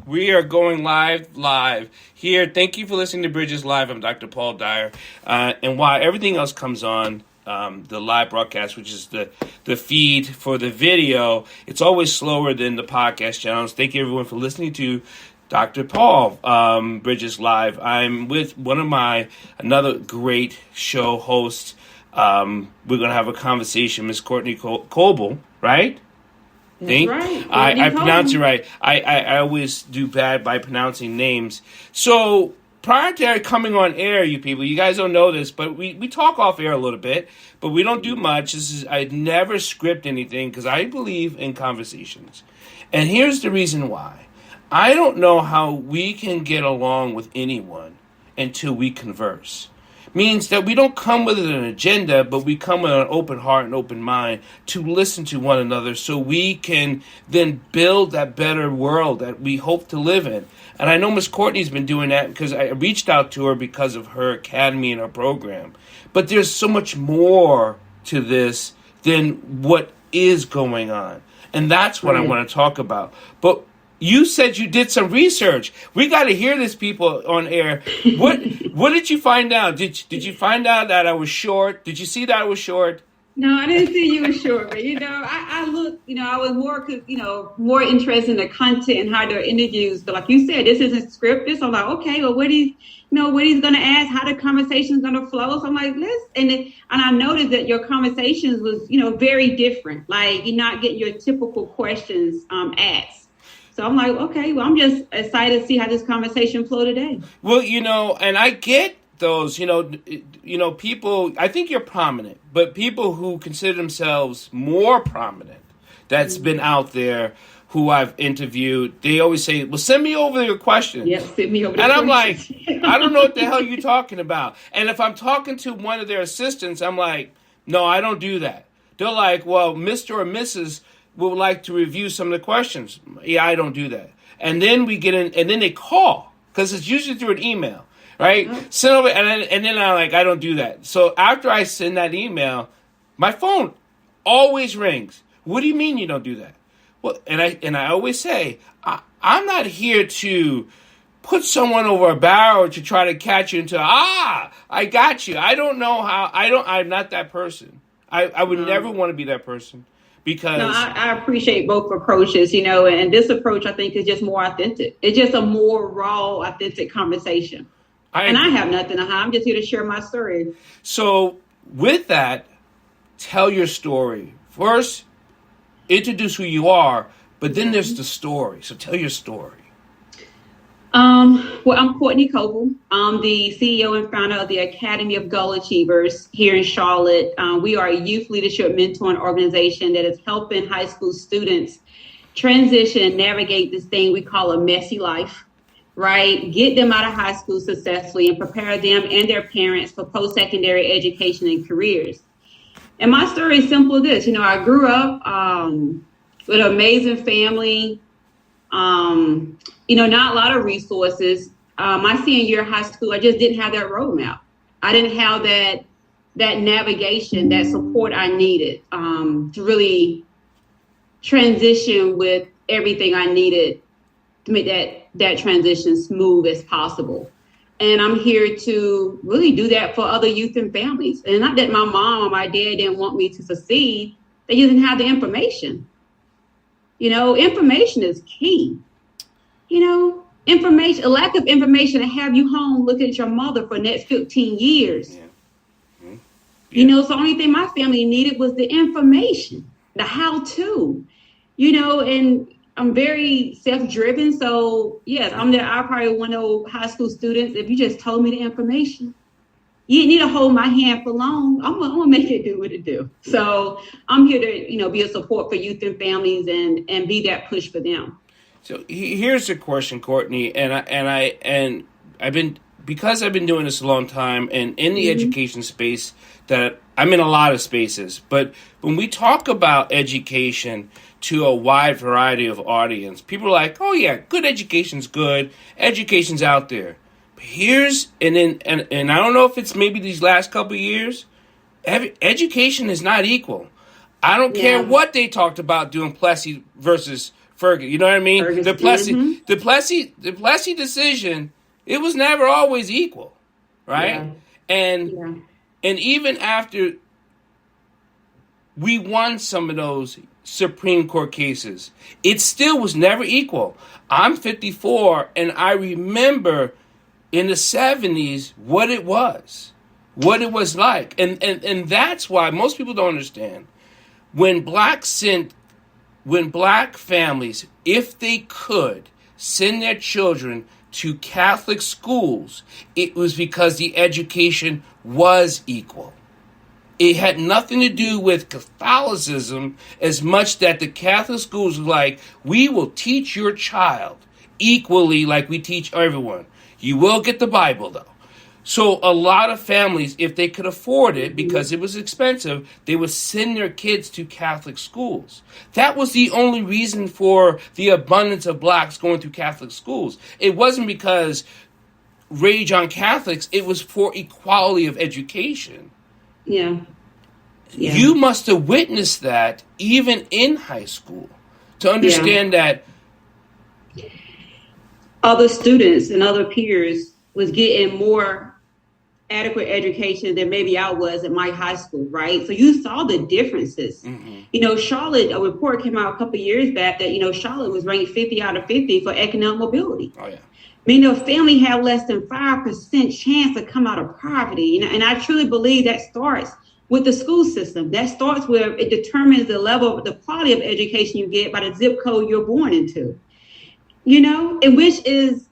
We are going live here. Thank you for listening to Bridges Live. I'm Dr. Paul Dyer. And while everything else comes on, the live broadcast, which is the feed for the video, it's always slower than the podcast channels. Thank you, everyone, for listening to Dr. Paul, Bridges Live. I'm with another great show host. We're going to have a conversation, Miss Courtney Coble, right? That's right. I pronounce it right. I always do bad by pronouncing names. So prior to coming on air, you people, you guys don't know this, but we talk off air a little bit, but we don't do much. I never script anything because I believe in conversations. And here's the reason why. I don't know how we can get along with anyone until we converse. Means that we don't come with an agenda, but we come with an open heart and open mind to listen to one another so we can then build that better world that we hope to live in. And I know Miss Courtney's been doing that because I reached out to her because of her academy and her program. But there's so much more to this than what is going on. And that's what I want to talk about. But you said you did some research. We got to hear this, people, on air. What did you find out? Did you find out that I was short? Did you see that I was short? No, I didn't see you were short, but I looked, I was more interested in the content and how their interviews. But like you said, this isn't scripted. So I'm like, okay, well, what he's going to ask, how the conversation's going to flow. So I'm like, and I noticed that your conversations was, very different. Like you're not getting your typical questions asked. So I'm like, okay, well, I'm just excited to see how this conversation flow today. Well, and I get those, people, I think you're prominent, but people who consider themselves more prominent that's been out there who I've interviewed, they always say, well, send me over your questions. Yes, send me over the questions. And I'm like, I don't know what the hell you're talking about. And if I'm talking to one of their assistants, I'm like, no, I don't do that. They're like, well, Mr. or Mrs. would like to review some of the questions. Yeah, I don't do that. And then we get in, and then they call, because it's usually through an email, right? Mm-hmm. Send over, and then I'm like, I don't do that. So after I send that email, my phone always rings. What do you mean you don't do that? Well, and I always say, I'm not here to put someone over a barrel to try to catch you into, I got you. I don't know how, I'm not that person. I would never want to be that person. Because I appreciate both approaches, and this approach I think is just more authentic. It's just a more raw, authentic conversation. I have nothing to hide. I'm just here to share my story. So with that, tell your story. First, introduce who you are, but then there's the story. So tell your story. Well, I'm Courtney Coble. I'm the CEO and founder of the Academy of Goal Achievers here in Charlotte. We are a youth leadership mentoring organization that is helping high school students transition and navigate this thing we call a messy life, right? Get them out of high school successfully and prepare them and their parents for post-secondary education and careers. And my story is simple as this. I grew up with an amazing family. Not a lot of resources. My senior year of high school, I just didn't have that roadmap. I didn't have that navigation, that support I needed to really transition with everything I needed to make that transition smooth as possible. And I'm here to really do that for other youth and families. And not that my mom or my dad didn't want me to succeed. They just didn't have the information. Information is key. Information, a lack of information to have you home looking at your mother for the next 15 years. Yeah. Mm-hmm. Yeah. So the only thing my family needed was the information, the how-to, and I'm very self-driven. So yes, I probably one of those high school students. If you just told me the information, you didn't need to hold my hand for long. I'm gonna make it do what it do. So I'm here to, be a support for youth and families and be that push for them. So here's a question, Courtney, and I've been doing this a long time, and in the education space, that I'm in a lot of spaces. But when we talk about education to a wide variety of audience, people are like, "Oh yeah, good education's good. Education's out there." But and I don't know if it's maybe these last couple of years, education is not equal. I don't care what they talked about doing Plessy versus Ferguson. You know what I mean? Ferguson, The Plessy decision, it was never always equal, right? And even after we won some of those Supreme Court cases, it still was never equal. I'm 54, and I remember in the 70s what it was like. And that's why most people don't understand. When black families, if they could, send their children to Catholic schools, it was because the education was equal. It had nothing to do with Catholicism as much that the Catholic schools were like, we will teach your child equally like we teach everyone. You will get the Bible, though. So a lot of families, if they could afford it, because it was expensive, they would send their kids to Catholic schools. That was the only reason for the abundance of blacks going through Catholic schools. It wasn't because rage on Catholics. It was for equality of education. Yeah. You must have witnessed that even in high school to understand that other students and other peers was getting more adequate education than maybe I was at my high school, right? So you saw the differences. Charlotte, a report came out a couple of years back that, Charlotte was ranked 50 out of 50 for economic mobility. Oh, yeah. A family have less than 5% chance to come out of poverty. And I truly believe that starts with the school system. That starts where it determines the level of the quality of education you get by the zip code you're born into, and which is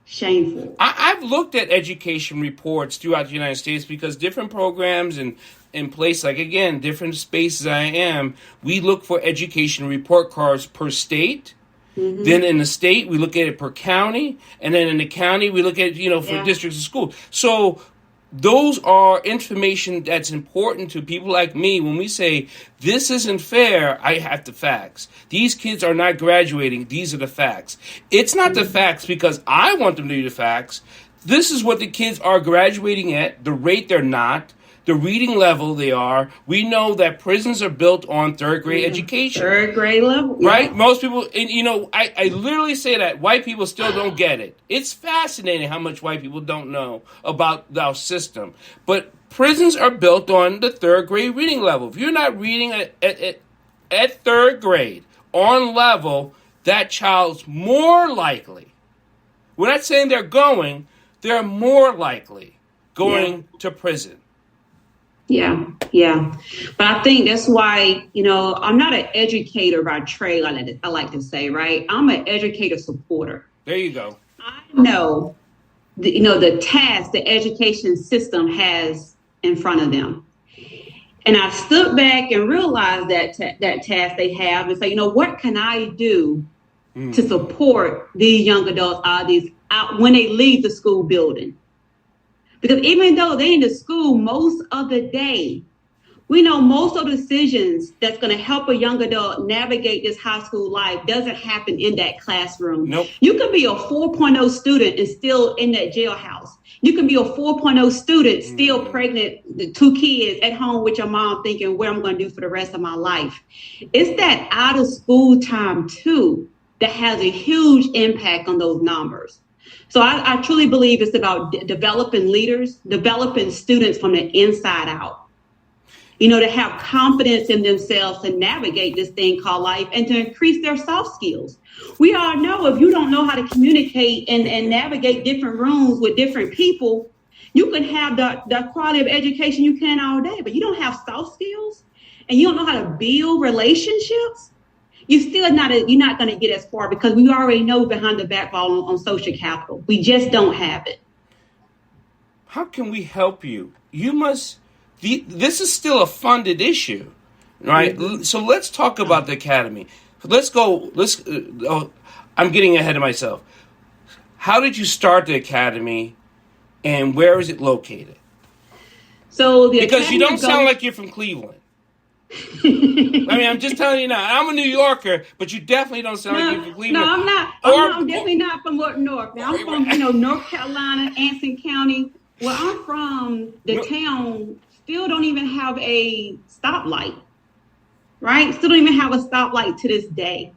shameful. I've looked at education reports throughout the United States because different programs and in place, like, again, different spaces I am, we look for education report cards per state. Then in the state, we look at it per county. And then in the county, we look at it, for districts of school. So those are information that's important to people like me. When we say, this isn't fair, I have the facts. These kids are not graduating. These are the facts. It's not the facts because I want them to be the facts. This is what the kids are graduating at, the rate they're not, the reading level they are. We know that prisons are built on third grade education. Third grade level. Right? Most people, and I literally say that white people still don't get it. It's fascinating how much white people don't know about our system. But prisons are built on the third grade reading level. If you're not reading at third grade on level, that child's more likely. We're not saying they're more likely going to prison. Yeah. But I think that's why, I'm not an educator by trade, I like to say, right? I'm an educator supporter. There you go. I know, the task the education system has in front of them. And I stood back and realized that task they have and say, what can I do to support these young adults out when they leave the school building? Because even though they're in the school most of the day, we know most of the decisions that's going to help a young adult navigate this high school life doesn't happen in that classroom. Nope. You can be a 4.0 student and still in that jailhouse. You can be a 4.0 student still pregnant, the 2 kids at home with your mom thinking what I'm going to do for the rest of my life. It's that out of school time, too, that has a huge impact on those numbers. So I truly believe it's about developing leaders, developing students from the inside out, to have confidence in themselves to navigate this thing called life and to increase their soft skills. We all know if you don't know how to communicate and navigate different rooms with different people, you can have the quality of education you can all day, but you don't have soft skills and you don't know how to build relationships. You're not going to get as far because we already know behind the back wall on social capital. We just don't have it. How can we help you? This is still a funded issue, right? So let's talk about the academy. I'm getting ahead of myself. How did you start the academy and where is it located? Because you don't sound like you're from Cleveland. I'm just telling you now. I'm a New Yorker, but you definitely don't sound like you're from Cleveland. No, I'm not. I'm definitely not from up north. Now, I'm from, North Carolina, Anson County. Where I'm from, the town still don't even have a stoplight, right? Still don't even have a stoplight to this day.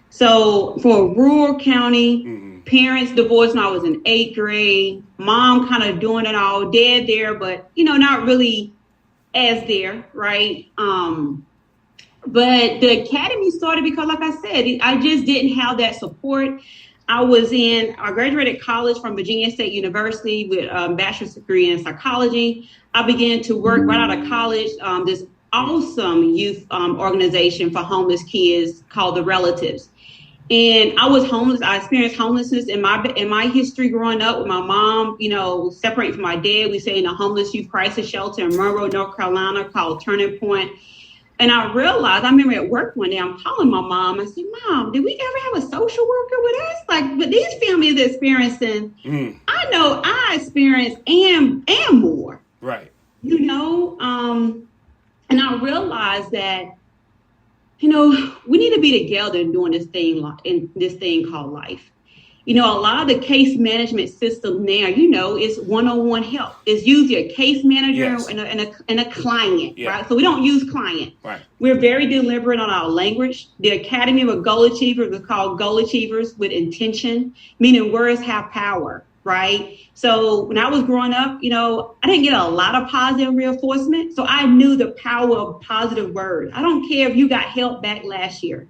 So for a rural county, parents divorced when I was in 8th grade. Mom kind of doing it all, dad there, but not really as there, right? But the academy started because, like I said, I just didn't have that support. I graduated college from Virginia State University with a bachelor's degree in psychology. I began to work right out of college, this awesome youth organization for homeless kids called The Relatives. And I was homeless. I experienced homelessness in my history growing up with my mom, separating from my dad. We stayed in a homeless youth crisis shelter in Monroe, North Carolina called Turning Point. And I remember at work one day, I'm calling my mom. I said, Mom, did we ever have a social worker with us? But these families experiencing, I know I experienced and more. Right. And I realized that, we need to be together doing this thing called life. A lot of the case management system now, is one-on-one help. It's usually a case manager and a client, right? So we don't use client. Right. We're very deliberate on our language. The Academy of Goal Achievers is called Goal Achievers with Intention, meaning words have power, right? So when I was growing up, I didn't get a lot of positive reinforcement. So I knew the power of positive words. I don't care if you got help back last year.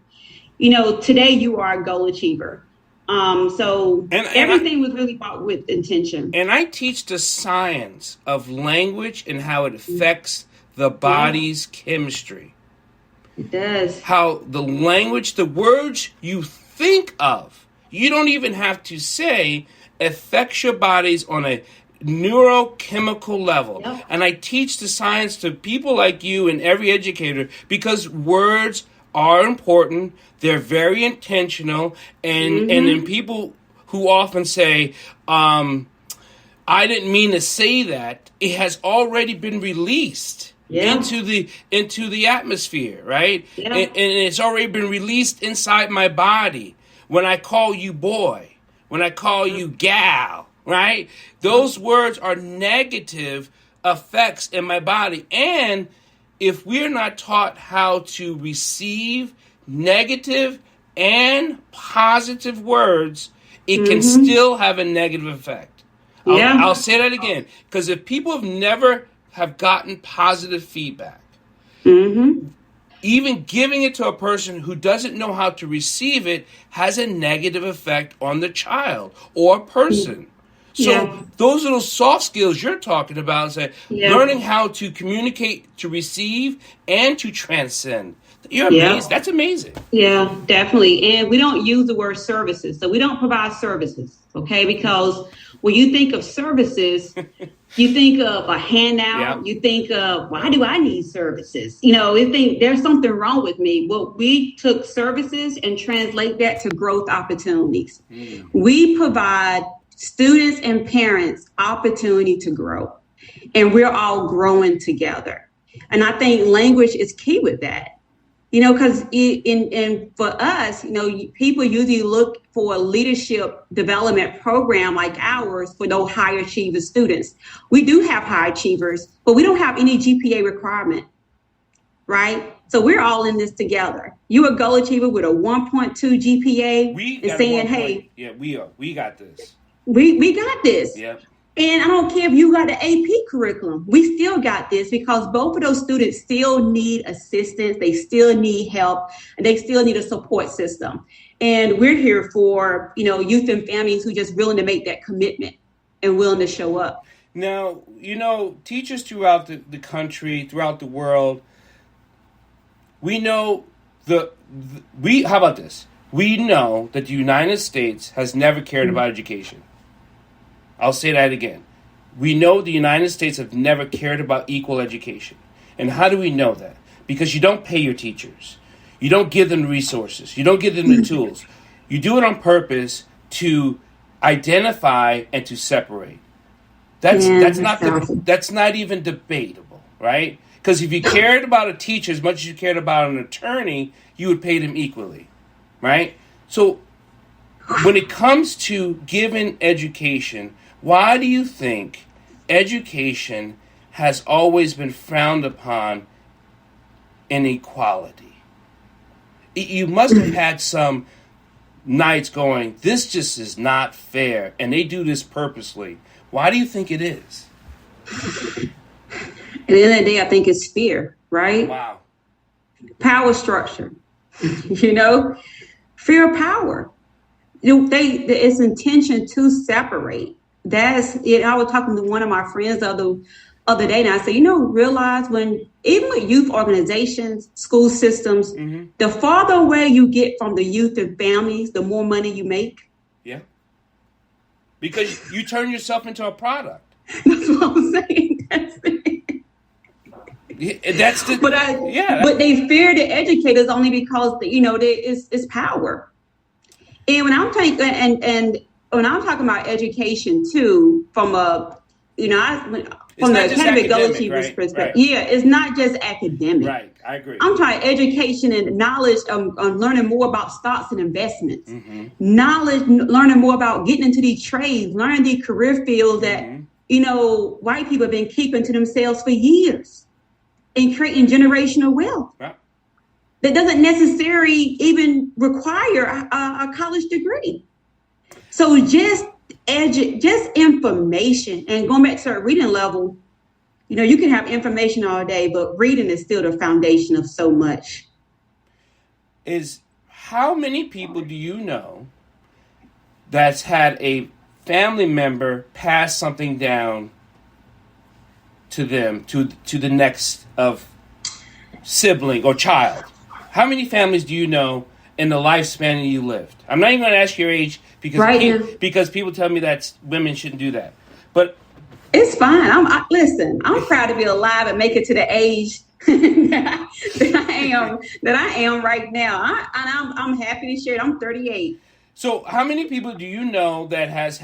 Today you are a goal achiever. Everything was really about with intention. And I teach the science of language and how it affects the body's chemistry. It does. How the language, the words you think of, you don't even have to say, affects your bodies on a neurochemical level. Yep. And I teach the science to people like you and every educator because words are important. They're very intentional. And then people who often say, I didn't mean to say that, it has already been released into the atmosphere, right? Yeah. And it's already been released inside my body. When I call you boy, when I call you gal, right? Those words are negative effects in my body. And if we're not taught how to receive negative and positive words, it can still have a negative effect. I'll say that again, because if people have gotten positive feedback, even giving it to a person who doesn't know how to receive it has a negative effect on the child or person. So those little soft skills you're talking about, learning how to communicate, to receive, and to transcend. You're amazing. That's amazing. Yeah, definitely. And we don't use the word services. So we don't provide services, okay? Because when you think of services, you think of a handout. You think of, why do I need services? You think there's something wrong with me. Well, we took services and translate that to growth opportunities. We provide students and parents opportunity to grow, and we're all growing together. And I think language is key with that, because for us, people usually look for a leadership development program like ours for those high achiever students. We do have high achievers, but we don't have any GPA requirement, right? So we're all in this together. You're a goal achiever with a 1.2 GPA and saying, hey, we got this. We got this. Yep. And I don't care if you got the AP curriculum. We still got this because both of those students still need assistance. They still need help, and they still need a support system. And we're here for, youth and families who just willing to make that commitment and willing to show up. Now, teachers throughout the country, throughout the world, we know how about this? We know that the United States has never cared about education. I'll say that again. We know the United States have never cared about equal education. And how do we know that? Because you don't pay your teachers. You don't give them resources. You don't give them the tools. You do it on purpose to identify and to separate. That's not even debatable, right? Because if you cared about a teacher as much as you cared about an attorney, you would pay them equally, right? So when it comes to giving education, why do you think education has always been frowned upon in equality? You must have had some nights going, this just is not fair, and they do this purposely. Why do you think it is? At the end of the day, I think it's fear, right? Wow. Power structure, fear of power. It's intention to separate. That's it. I was talking to one of my friends the other day, and I said, realize when, even with youth organizations, school systems, the farther away you get from the youth and families, the more money you make. Yeah. Because you turn yourself into a product. That's what I'm saying. That's it. But they fear the educators only because it's power. And when I'm talking when I'm talking about education too, from the academic achievers perspective, right. Yeah, it's not just academic. Right, I agree. I'm talking education and knowledge on learning more about stocks and investments, knowledge, learning more about getting into these trades, learning these career fields that white people have been keeping to themselves for years, and creating generational wealth. Right. That doesn't necessarily even require a college degree. So just information, and going back to our reading level, you can have information all day, but reading is still the foundation of so much. How many people do you know that's had a family member pass something down to them, to the next of sibling or child? How many families do you know in the lifespan you lived? I'm not even going to ask your age because people tell me that women shouldn't do that. But it's fine. I'm proud to be alive and make it to the age that I am right now. I'm happy to share it. I'm 38. So how many people do you know that's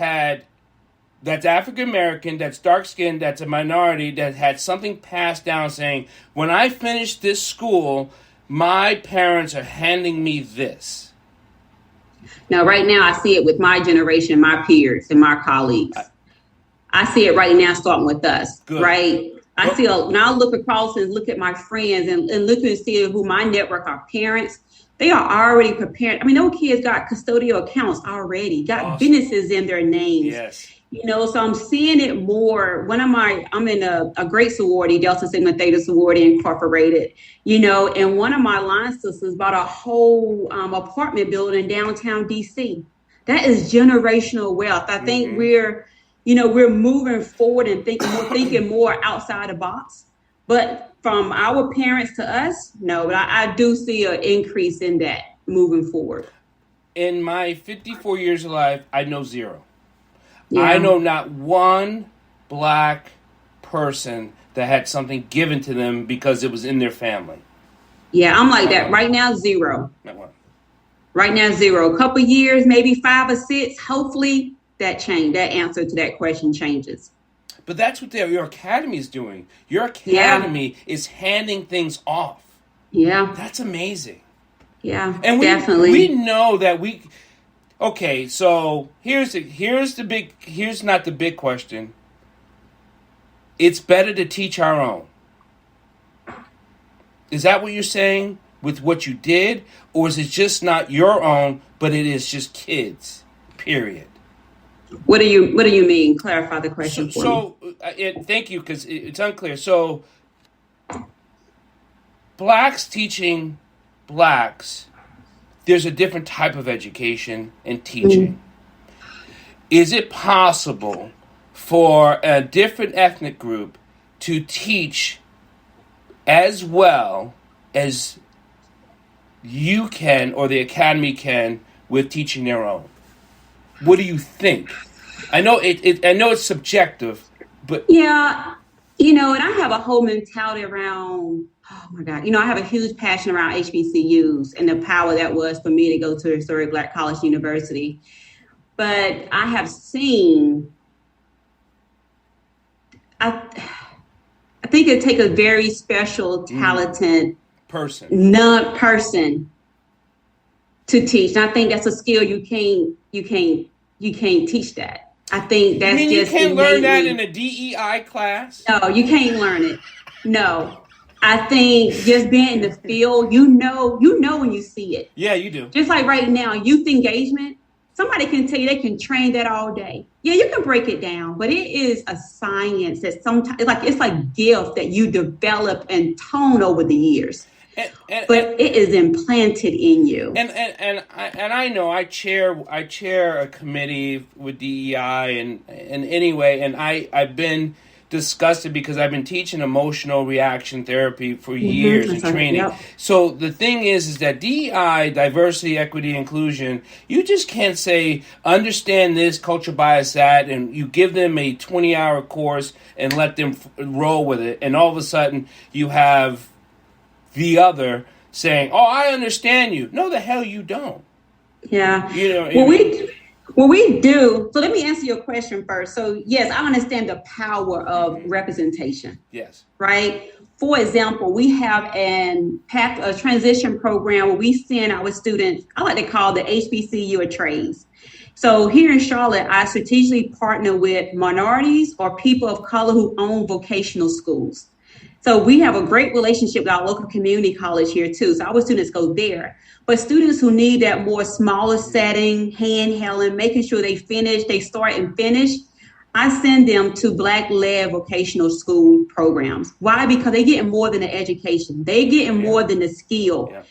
African American, that's dark skinned, that's a minority, that had something passed down saying, when I finish this school, my parents are handing me this? Now, right now, I see it with my generation, my peers, and my colleagues. I see it right now, starting with us. Good. Right? Now I look across and look at my friends and look and see who my network are. Parents, they are already prepared. Those kids got custodial accounts already, got businesses in their names. Yes. So I'm seeing it more. I'm in a great sorority, Delta Sigma Theta Sorority Incorporated, and one of my line sisters bought a whole apartment building in downtown DC. That is generational wealth. I think we're moving forward and thinking more outside the box. But from our parents to us, no, but I do see an increase in that moving forward. In my 54 years of life, I know zero. Yeah. I know not one black person that had something given to them because it was in their family. Yeah, I'm like that. Right now, zero. Not one. Right now, zero. A couple years, maybe 5 or 6. Hopefully that answer to that question changes. But that's what your academy is doing. Your academy is handing things off. Yeah. That's amazing. Yeah, and definitely. We know that okay, so here's not the big question. It's better to teach our own. Is that what you're saying with what you did? Or is it just not your own, but it is just kids, period? What do you mean? Clarify the question for me. Thank you, because it's unclear. So, blacks teaching blacks, there's a different type of education and teaching. Is it possible for a different ethnic group to teach as well as you can or the academy can with teaching their own? What do you think? I know it's subjective, but yeah, and I have a whole mentality around. Oh my God, I have a huge passion around HBCUs and the power that was for me to go to a historic Black college university. But I have seen. I think it takes a very special, talented person to teach. And I think that's a skill you can't teach that. I think that's you can't learn that in a DEI class? No, you can't learn it. No. I think just being in the field, you know when you see it. Yeah, you do. Just like right now, youth engagement, somebody can tell you they can train that all day. Yeah, you can break it down, but it is a science that sometimes it's like gift that you develop and tone over the years. But it is implanted in you. And I know I chair a committee with DEI and anyway, and I've been disgusted because I've been teaching emotional reaction therapy for years and training. Yep. So the thing is that DEI, diversity, equity, inclusion, you just can't say understand this, culture bias that, and you give them a 20-hour course and let them roll with it, and all of a sudden you have the other saying, "Oh, I understand you." No, the hell you don't. Yeah. Well, we do. So let me answer your question first. So yes, I understand the power of representation. Yes. Right. For example, we have a transition program where we send our students, I like to call the HBCU of trades. So here in Charlotte, I strategically partner with minorities or people of color who own vocational schools. So we have a great relationship with our local community college here too. So our students go there. But students who need that more smaller setting, handheld, making sure they start and finish, I send them to Black-led vocational school programs. Why? Because they're getting more than the education. They're getting more than the skill. Yeah.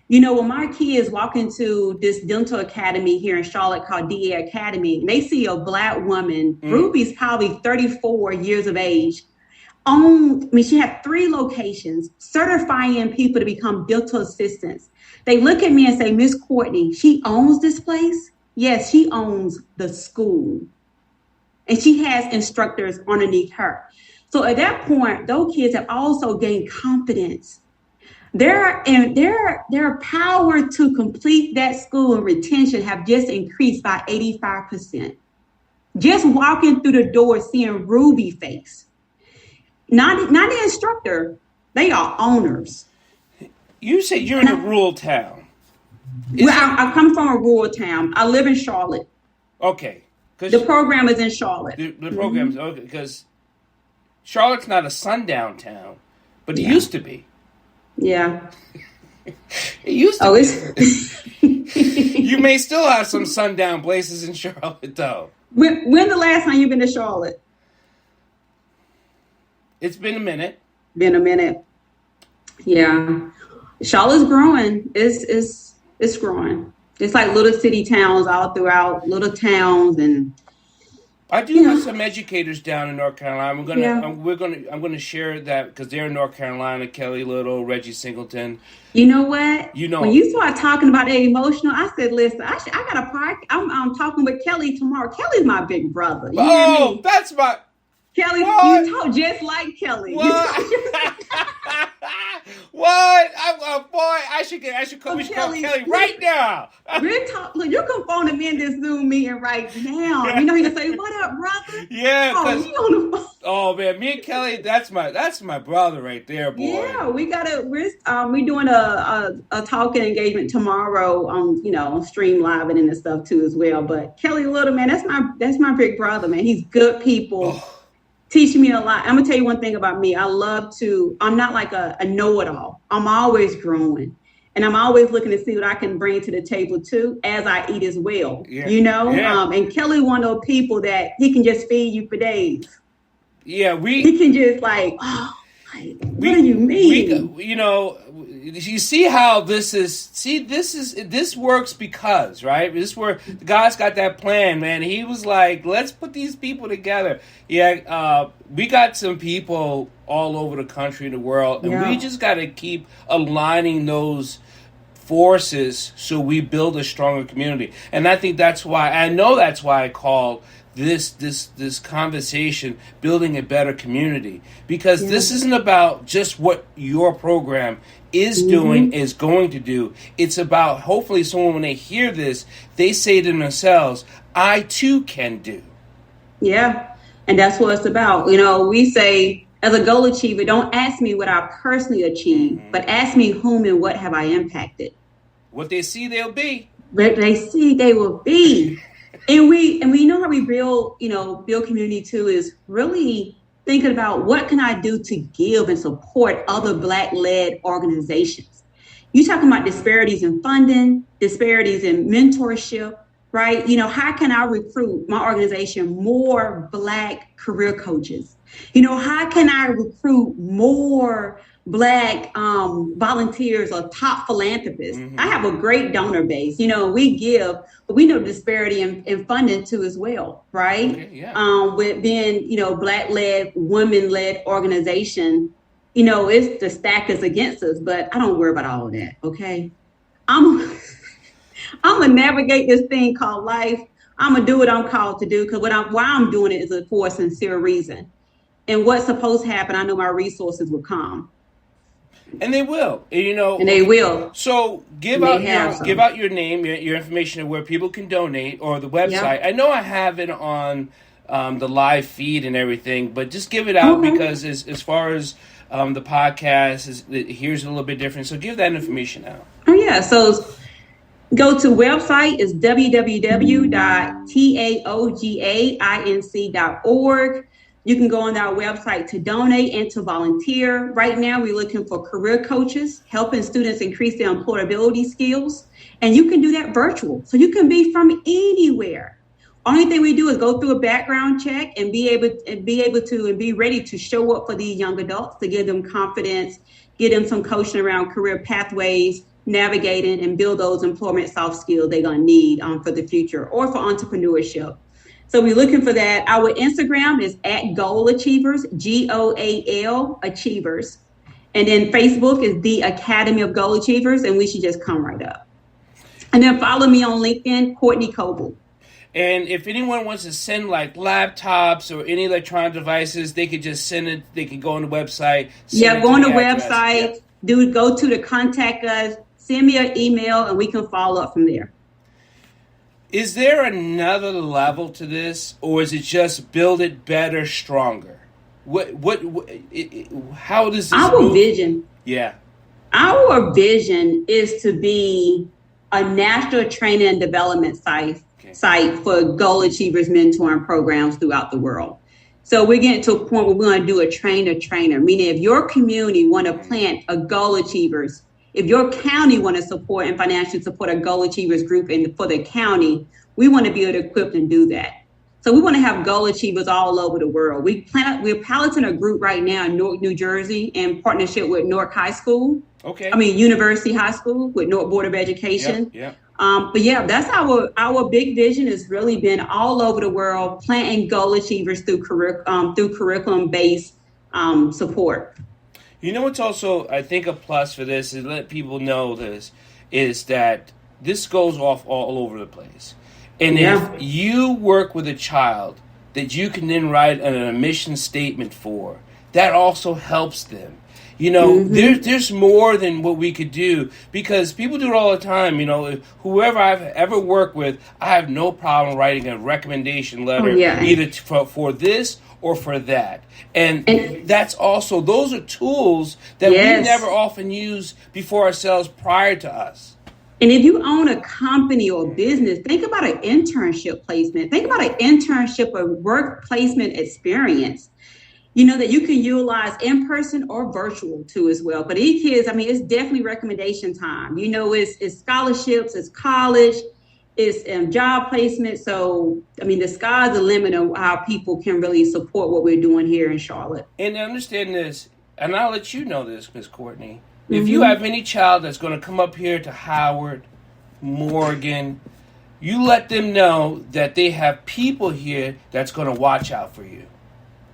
You know, when my kids walk into this dental academy here in Charlotte called Dyer Academy, and they see a Black woman, Ruby's probably 34 years of age, she had 3 locations certifying people to become dental assistants. They look at me and say, "Miss Courtney, she owns this place?" Yes, she owns the school. And she has instructors underneath her. So at that point, those kids have also gained confidence. Their power to complete that school and retention have just increased by 85%. Just walking through the door, seeing Ruby face. Not the instructor, they are owners. You say you're in a rural town. I come from a rural town. I live in Charlotte. Okay. The program is in Charlotte. The program is okay because Charlotte's not a sundown town, but it used to be. Yeah. It used to be. You may still have some sundown places in Charlotte, though. When the last time you've been to Charlotte? It's been a minute. Yeah. Charlotte's growing. It's growing. It's like little city towns all throughout, little towns, and I do have some educators down in North Carolina. I'm gonna share that because they're in North Carolina. Kelly Little, Reggie Singleton. You know what? When you start talking about that emotional, I said, "Listen, I got a part. I'm talking with Kelly tomorrow. Kelly's my big brother." You hear me? That's my. Kelly, what? You talk just like Kelly. What? What? I should call Kelly right now. Look, you can phone him in this Zoom meeting right now. You know he can say, "What up, brother?" Yeah. He on the phone. Oh man, me and Kelly, that's my brother right there, boy. Yeah, we're doing a talking engagement tomorrow on Stream Live and stuff too as well. But Kelly Little, man, that's my big brother, man. He's good people. Oh. Teach me a lot. I'm gonna tell you one thing about me. I'm not like a know-it-all. I'm always growing. And I'm always looking to see what I can bring to the table too, as I eat as well. Yeah. And Kelly, one of those people that he can just feed you for days. Yeah, he can just what do you mean? You see how this works because, right? This where God's got that plan, man. He was like, let's put these people together. Yeah, we got some people all over the country and the world, and we just got to keep aligning those forces so we build a stronger community. And I think that's why I called this conversation building a better community, because this isn't about just what your program is doing, is going to do. It's about hopefully someone, when they hear this, they say to themselves, I too can do. Yeah. And that's what it's about. We say, as a goal achiever, don't ask me what I personally achieved, but ask me whom and what have I impacted. What they see, they'll be. What they see, they will be. And we know how we build community too is really thinking about what can I do to give and support other Black-led organizations. You talking about disparities in funding, disparities in mentorship, right? How can I recruit my organization more Black career coaches? How can I recruit more Black volunteers or top philanthropists? Mm-hmm. I have a great donor base. We give, but we know disparity in funding too as well, right? Okay, yeah. With being, Black-led, women-led organization, it's the stack is against us, but I don't worry about all of that, okay? I'm gonna navigate this thing called life. I'm gonna do what I'm called to do, because why I'm doing it is for a sincere reason. And what's supposed to happen, I know my resources will come. And they will, And they will. So give out your name, your information, where people can donate, or the website. Yep. I know I have it on the live feed and everything, but just give it out, because as far as the podcast, here's a little bit different. So give that information out. Oh yeah, so go to website is www.taogainc.org. You can go on our website to donate and to volunteer. Right now, we're looking for career coaches, helping students increase their employability skills. And you can do that virtual. So you can be from anywhere. Only thing we do is go through a background check and be ready to show up for these young adults, to give them confidence, give them some coaching around career pathways, navigating, and build those employment soft skills they're going to need for the future or for entrepreneurship. So we're looking for that. Our Instagram is @GoalAchievers, GOAL Achievers. And then Facebook is the Academy of Goal Achievers, and we should just come right up. And then follow me on LinkedIn, Courtney Coble. And if anyone wants to send like laptops or any electronic devices, they could just send it. They could go on the website. Go on the website. Yeah. Go to the contact us. Send me an email, and we can follow up from there. Is there another level to this, or is it just build it better, stronger? How does this Our vision? Yeah. Our vision is to be a national training and development site for goal achievers mentoring programs throughout the world. So we're getting to a point where we're going to do a trainer, meaning if your community want to plant a goal achievers, if your county want to support and financially support a goal achievers group for the county, we want to be able to equip and do that. So we want to have goal achievers all over the world. We're piloting a group right now in Newark, New Jersey, in partnership with Newark High School. University High School with Newark Board of Education. Yeah. But yeah, that's our big vision has really been all over the world, planting goal achievers through curriculum-based support. What's also, I think, a plus for this is let people know this is that this goes off all over the place. And if you work with a child that you can then write an mission statement for, that also helps them. There's more than what we could do, because people do it all the time. Whoever I've ever worked with, I have no problem writing a recommendation letter, either for this or for that. And that's also, those are tools that we never often use before ourselves prior to us. And if you own a company or business, think about an internship placement. Think about an internship or work placement experience, that you can utilize in person or virtual too as well. But these kids, it's definitely recommendation time. It's scholarships, it's college, it's job placement. So, the sky's the limit of how people can really support what we're doing here in Charlotte. And understand this, and I'll let you know this, Ms. Courtney. If you have any child that's going to come up here to Howard, Morgan, you let them know that they have people here that's going to watch out for you.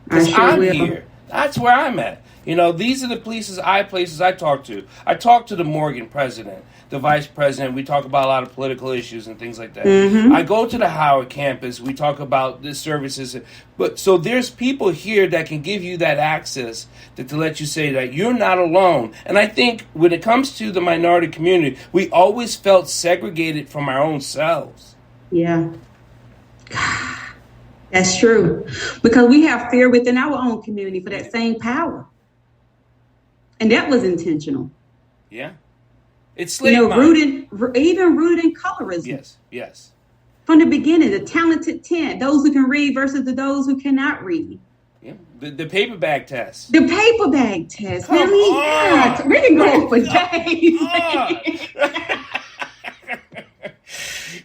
Because I'm here. That's where I'm at. These are the places I talk to. I talk to the Morgan president, the vice president. We talk about a lot of political issues and things like that. I go to the Howard campus. We talk about the services. But so there's people here that can give you that access to let you say that you're not alone. And I think when it comes to the minority community, we always felt segregated from our own selves. Yeah. That's true. Because we have fear within our own community for that same power. And that was intentional. Yeah. It's slave mind. rooted in colorism. Yes. From the beginning, the talented 10, those who can read versus those who cannot read. Yeah. The paper bag test. The paper bag test. Come Really? on. God, we can go for days.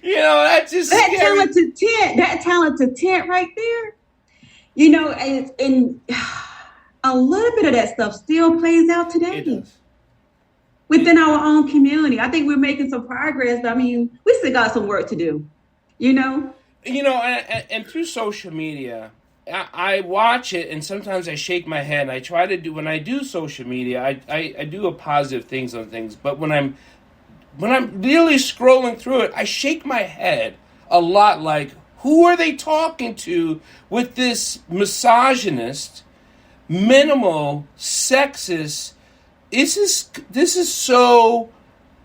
That just that talented tent right there. And a little bit of that stuff still plays out today. It does. Within our own community. I think we're making some progress, but I mean, we still got some work to do. And through social media, I watch it, and sometimes I shake my head. I try to do, when I do social media, I do a positive things on things, but when I'm really scrolling through it, I shake my head a lot, like, who are they talking to with this misogynist, minimal, sexist? This is so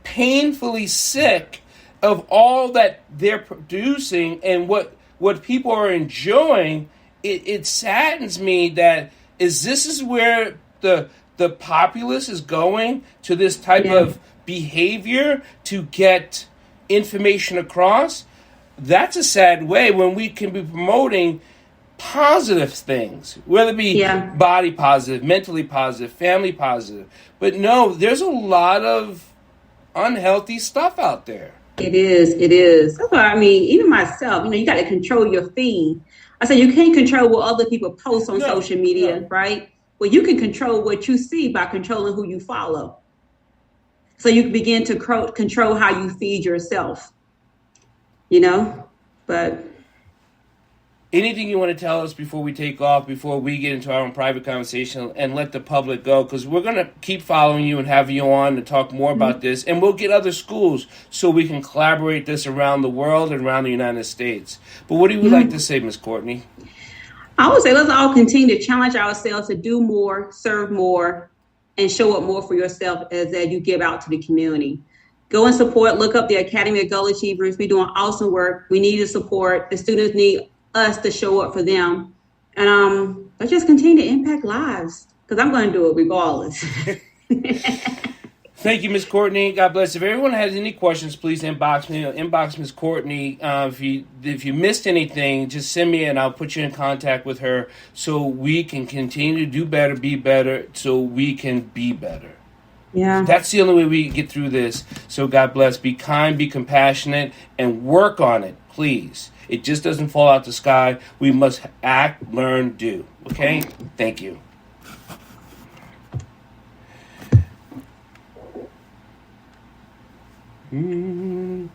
painfully sick of all that they're producing and what people are enjoying. It saddens me that this is where the populace is going, to this type of behavior to get information across. That's a sad way when we can be promoting positive things, whether it be body positive, mentally positive, family positive. But no, there's a lot of unhealthy stuff out there. It is. That's why, I mean, even myself, you got to control your feed. I say you can't control what other people post on social media, right? Well, you can control what you see by controlling who you follow. So you can begin to control how you feed yourself, but... Anything you want to tell us before we take off, before we get into our own private conversation and let the public go? Because we're going to keep following you and have you on to talk more about this. And we'll get other schools so we can collaborate this around the world and around the United States. But what do you like to say, Ms. Courtney? I would say let's all continue to challenge ourselves to do more, serve more, and show up more for yourself as you give out to the community. Go and support. Look up the Academy of Goal Achievers. We're doing awesome work. We need the support. The students need us to show up for them, and let's just continue to impact lives, because I'm going to do it regardless. Thank you, Ms. Courtney. God bless. If everyone has any questions, please inbox me. Inbox Ms. Courtney. If you missed anything, just send me and I'll put you in contact with her so we can continue to do better, be better, so we can be better. Yeah. That's the only way we get through this. So God bless. Be kind, be compassionate, and work on it, please. It just doesn't fall out the sky. We must act, learn, do. Okay? Thank you. Mm-hmm.